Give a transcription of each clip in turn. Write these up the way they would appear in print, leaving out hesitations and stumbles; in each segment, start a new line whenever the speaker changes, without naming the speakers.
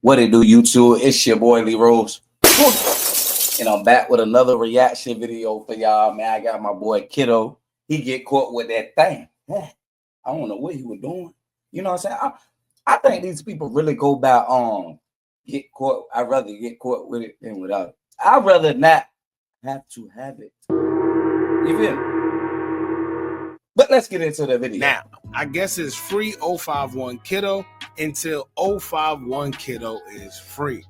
What it do, YouTube? It's your boy Lee Rose. And I'm back with another reaction video for y'all, man. I got my boy Kiddo. He get caught with that thing. I don't know what he was doing. You know what I'm saying? I think these people really go by get caught. I'd rather get caught with it than without it. I'd rather not have to have it. You feel me? But let's get into the video.
Now, I guess it's free 051 Kiddo until 051 Kiddo is free.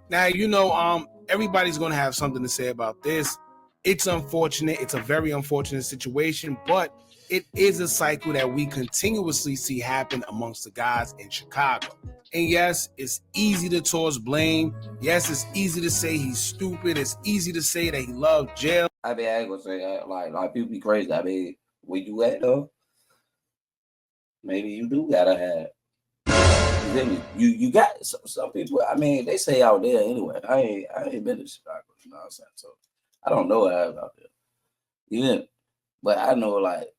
Now, you know, everybody's going to have something to say about this. It's unfortunate. It's a very unfortunate situation, but it is a cycle that we continuously see happen amongst the guys in Chicago. And yes, it's easy to toss blame. Yes, it's easy to say he's stupid. It's easy to say that he loved jail.
I mean, I ain't gonna say that. Like people be crazy. I mean, where you at though? Maybe you do gotta have. You got some people. I mean, they say out there anyway. I ain't been to Chicago. You know what I'm saying? So I don't know how it's out there. Yeah, but I know like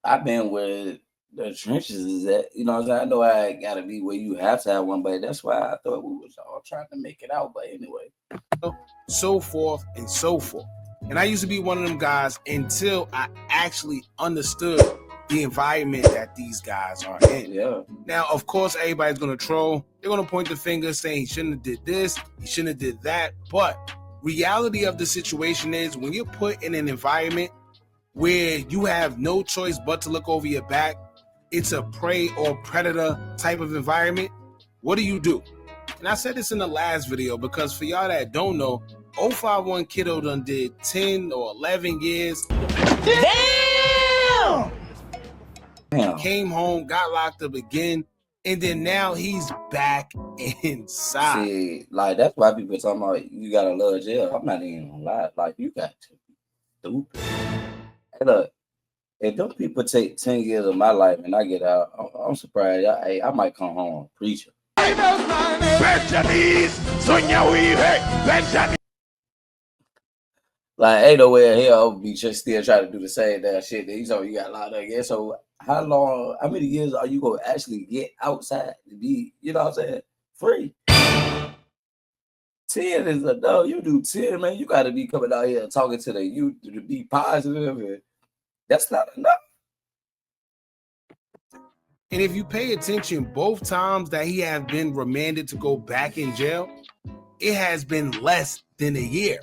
I've been where the trenches is at. You know what I'm saying? I know I gotta be where you have to have one, but that's why I thought we was all trying to make it out. But anyway,
so forth and so forth. And I used to be one of them guys until I actually understood the environment that these guys are in.
Yeah.
Now, of course, everybody's gonna troll. They're gonna point the finger saying he shouldn't have did this, he shouldn't have did that. But reality of the situation is when you're put in an environment where you have no choice but to look over your back, it's a prey or predator type of environment. What do? And I said this in the last video because for y'all that don't know, 051 Kiddo done did 10 or 11 years.
Damn!
Came home, got locked up again, and then now he's back inside.
See, like that's why people talking about you gotta love jail. I'm not even gonna lie. Like you got to be stupid. Hey, look, if those people take 10 years of my life and I get out, I'm surprised. I might come home preaching. Like, ain't nowhere here I'll be just still trying to do the same damn shit that you got locked up again. So how many years are you gonna actually get outside to be, you know what I'm saying, free? 10 is enough. You do 10, man. You gotta be coming out here talking to the youth to be positive, and that's not enough.
And if you pay attention, both times that he have been remanded to go back in jail, it has been less than a year.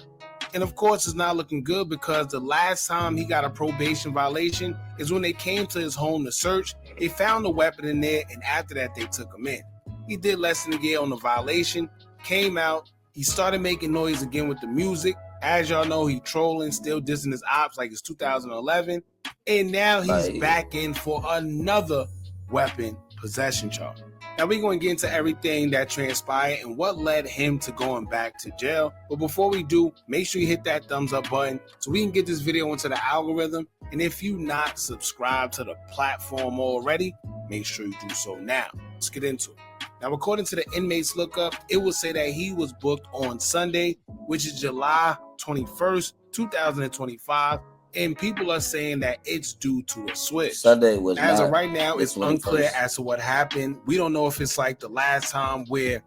And of course, it's not looking good because the last time he got a probation violation is when they came to his home to search. They found a weapon in there, and after that, they took him in. He did less than a year on the violation, came out, he started making noise again with the music. As y'all know, he trolling, still dissing his ops like it's 2011. And now he's back in for another weapon possession charge. Now we're going to get into everything that transpired and what led him to going back to jail. But before we do, make sure you hit that thumbs up button so we can get this video into the algorithm. And if you not subscribed to the platform already, make sure you do so now. Let's get into it. Now, according to the inmates lookup, it will say that he was booked on Sunday, which is July 21st, 2025. And people are saying that it's due to a switch.
Sunday was
as of right now, it's unclear as to what happened. We don't know if it's like the last time where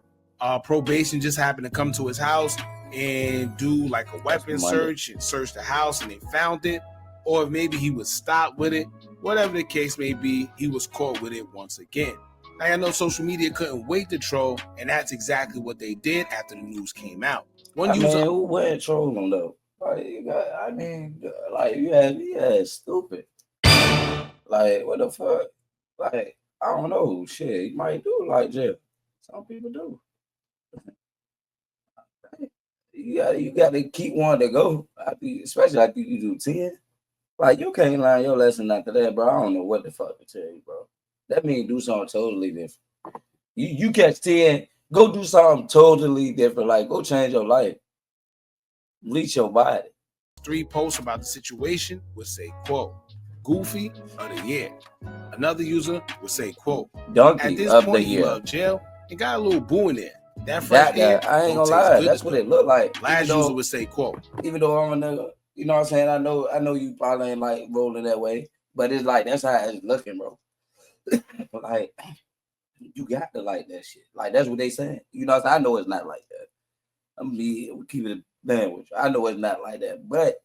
probation just happened to come to his house and do like a weapon search and search the house and they found it, or if maybe he was stopped with it. Whatever the case may be, he was caught with it once again. Now, I know social media couldn't wait to troll, and that's exactly what they did after the news came out.
One user who went trolling though. Like, yeah, stupid. Like, what the fuck? Like, I don't know. Shit, you might do like jail. Some people do. You got to keep wanting to go. Especially like you do 10. Like, you can't learn your lesson after that, bro. I don't know what the fuck to tell you, bro. That means do something totally different. You catch 10, go do something totally different. Like, go change your life. Bleach your body.
3 posts about the situation would say, quote, Goofy of the year. Another user would say, quote,
Donkey
at this
of
point,
the year.
He loved jail and got a little boo in there. That first
I ain't gonna lie. That's what it looked like.
Last user would say, quote,
even though I'm a nigga, you know what I'm saying? I know you probably ain't like rolling that way, but it's like that's how it's looking, bro. Like, You got to like that shit. Like that's what they saying. You know, I know it's not like that. I'm be keep it bad with you. I know it's not like that, but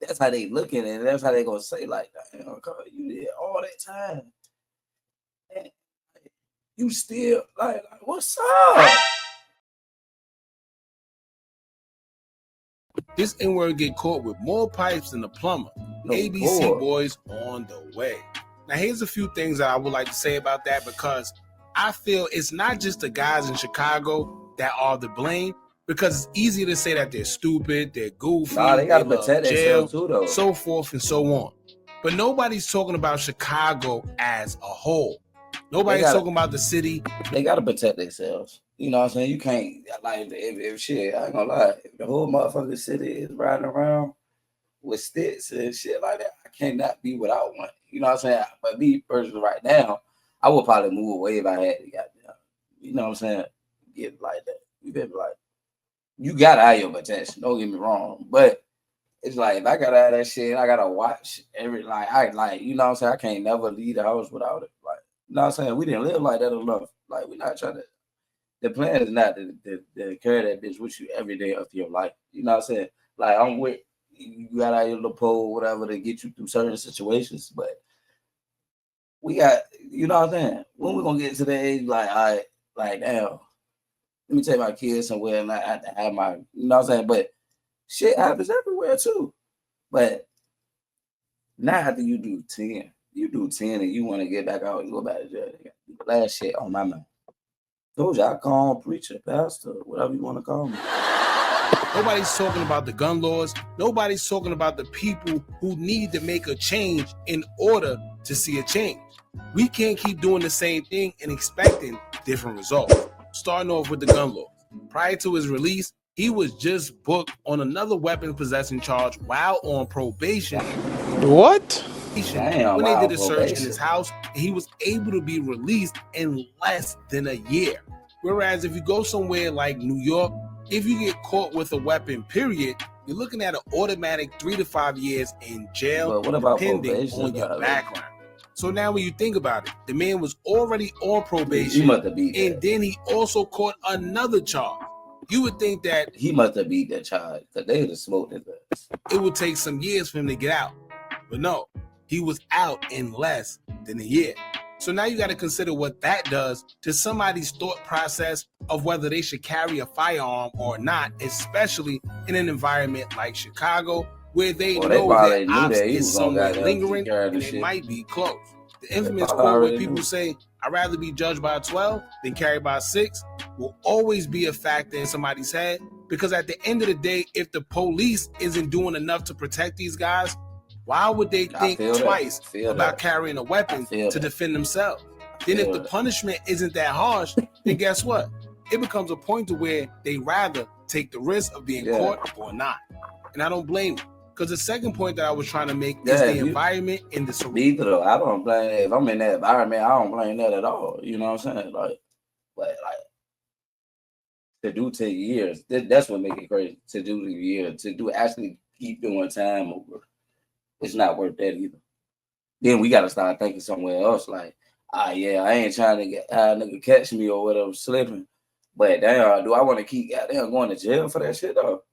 that's how they looking, and that's how they gonna say like, damn, Carl, you did all that time, and you still like what's up?
This N-word get caught with more pipes than the plumber.
No,
ABC
boy.
boys on the way. Now, here's a few things that I would like to say about that, because I feel it's not just the guys in Chicago that are to blame, because it's easier to say that they're stupid, they're goofy,
Nah, they gotta protect
jail,
themselves too, though.
so forth and so on. But nobody's talking about Chicago as a whole. Nobody's talking about the city.
They gotta protect themselves. You know what I'm saying? You can't like if shit. I ain't gonna lie. If the whole motherfucking city is riding around with sticks and shit like that, I cannot be without one. You know what I'm saying? But me personally, right now, I would probably move away if I had to. Goddamn, you know what I'm saying? Get like that. You feel me? Like you gotta have your protection. Don't get me wrong, but it's like if I gotta have that shit, I gotta watch every you know what I'm saying? I can't never leave the house without it. Like, you know what I'm saying? We didn't live like that enough. Like we're not trying to. The plan is not to carry that bitch with you every day of your life. You know what I'm saying? Like I'm with you got out your little pole, whatever, to get you through certain situations, but we got, you know what I'm saying? When we gonna get to the age like, all right, like damn, let me take my kids somewhere and I have to have my, you know what I'm saying? But shit happens everywhere too. But not after you do 10. You do 10 and you want to get back out and go back to jail. Last shit on my mind. Told you I call him preacher, pastor, whatever you want to call me.
Nobody's talking about the gun laws. Nobody's talking about the people who need to make a change in order to see a change. We can't keep doing the same thing and expecting different results. Starting off with the gun laws. Prior to his release, he was just booked on another weapon possession charge while on probation.
What?
Damn, when they did a search in his house, and he was able to be released in less than a year. Whereas if you go somewhere like New York, if you get caught with a weapon, period, you're looking at an automatic 3 to 5 years in jail, depending on your background. So now when you think about it, the man was already on probation, and then he also caught another charge. You would think that
he must have beat that charge because they would have smoked his ass.
It would take some years for him to get out. But no, he was out in less than a year. So now you got to consider what that does to somebody's thought process of whether they should carry a firearm or not, especially in an environment like Chicago, where they know that ops is somewhere lingering and it might be close. The infamous quote where people say, I'd rather be judged by 12 than carried by 6 will always be a factor in somebody's head, because at the end of the day, if the police isn't doing enough to protect these guys, why would they think twice about carrying a weapon to defend themselves? Then if the punishment isn't that harsh, then guess what? It becomes a point to where they rather take the risk of being caught or not. And I don't blame them. Because the second point that I was trying to make is the environment in the
neither though. I don't blame that. If I'm in that environment, I don't blame that at all. You know what I'm saying? Like to do 10 years, that's what make it crazy. To do the year, to do actually keep doing time over, it's not worth that either. Then we gotta start thinking somewhere else. Like, I ain't trying to get a nigga catch me or whatever slipping. But damn, do I want to keep going to jail for that shit though?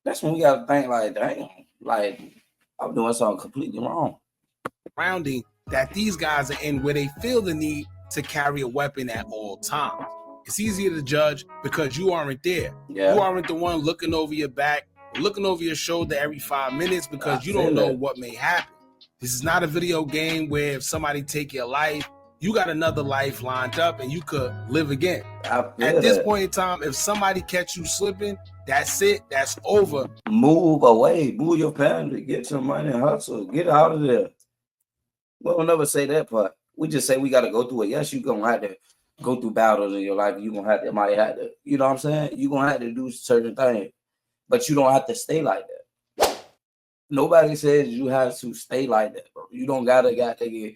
That's when we gotta think like, damn, like I'm doing something completely wrong.
Surrounding that these guys are in where they feel the need to carry a weapon at all times. It's easier to judge because you aren't there. You aren't the one looking over your back, looking over your shoulder every 5 minutes because you don't know what may happen. This is not a video game where if somebody take your life, you got another life lined up and you could live again. At this point in time, if somebody catch you slipping, that's it. That's over.
Move away. Move your family. Get some money and hustle. Get out of there. We'll never say that part. We just say we got to go through it. Yes, you're going to have to go through battles in your life. You're going to have to, might have to, you know what I'm saying? You're going to have to do certain things. But you don't have to stay like that. Nobody says you have to stay like that, bro. You don't got to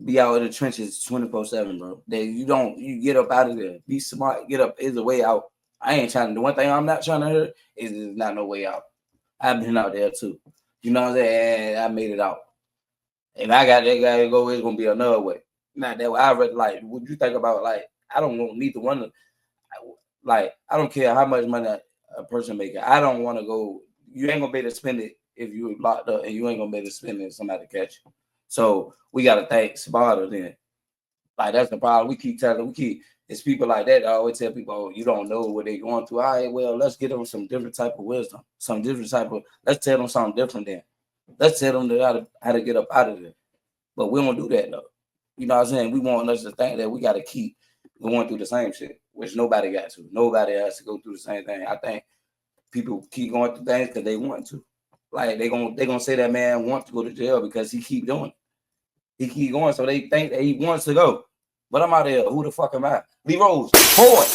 be out in the trenches 24/7, bro. You get up out of there. Be smart. Get up is a way out. I ain't trying to. The one thing I'm not trying to hurt is there's not no way out. I've been out there too. You know what I'm saying? I made it out. If I got that guy to go, it's gonna be another way. Not that way. I read like, would you think about like? I don't want neither one. Like, I don't care how much money a person making. I don't want to go. You ain't gonna be able to spend it if you locked up, and you ain't gonna be able to spend it if somebody catch you. So we gotta think smarter then. Like that's the problem. It's people like that. I always tell people, oh, you don't know what they're going through. All right, well, let's get them some different type of wisdom, some different type of. Let's tell them something different then. Let's tell them how to get up out of there. But we don't do that though. You know what I'm saying? We want us to think that we got to keep going through the same shit, which nobody got to. Nobody has to go through the same thing. I think people keep going through things because they want to. Like they gonna say that man wants to go to jail because he keep doing it. He keep going, so they think that he wants to go. But I'm out there. Who the fuck am I? Lee Rose, forward.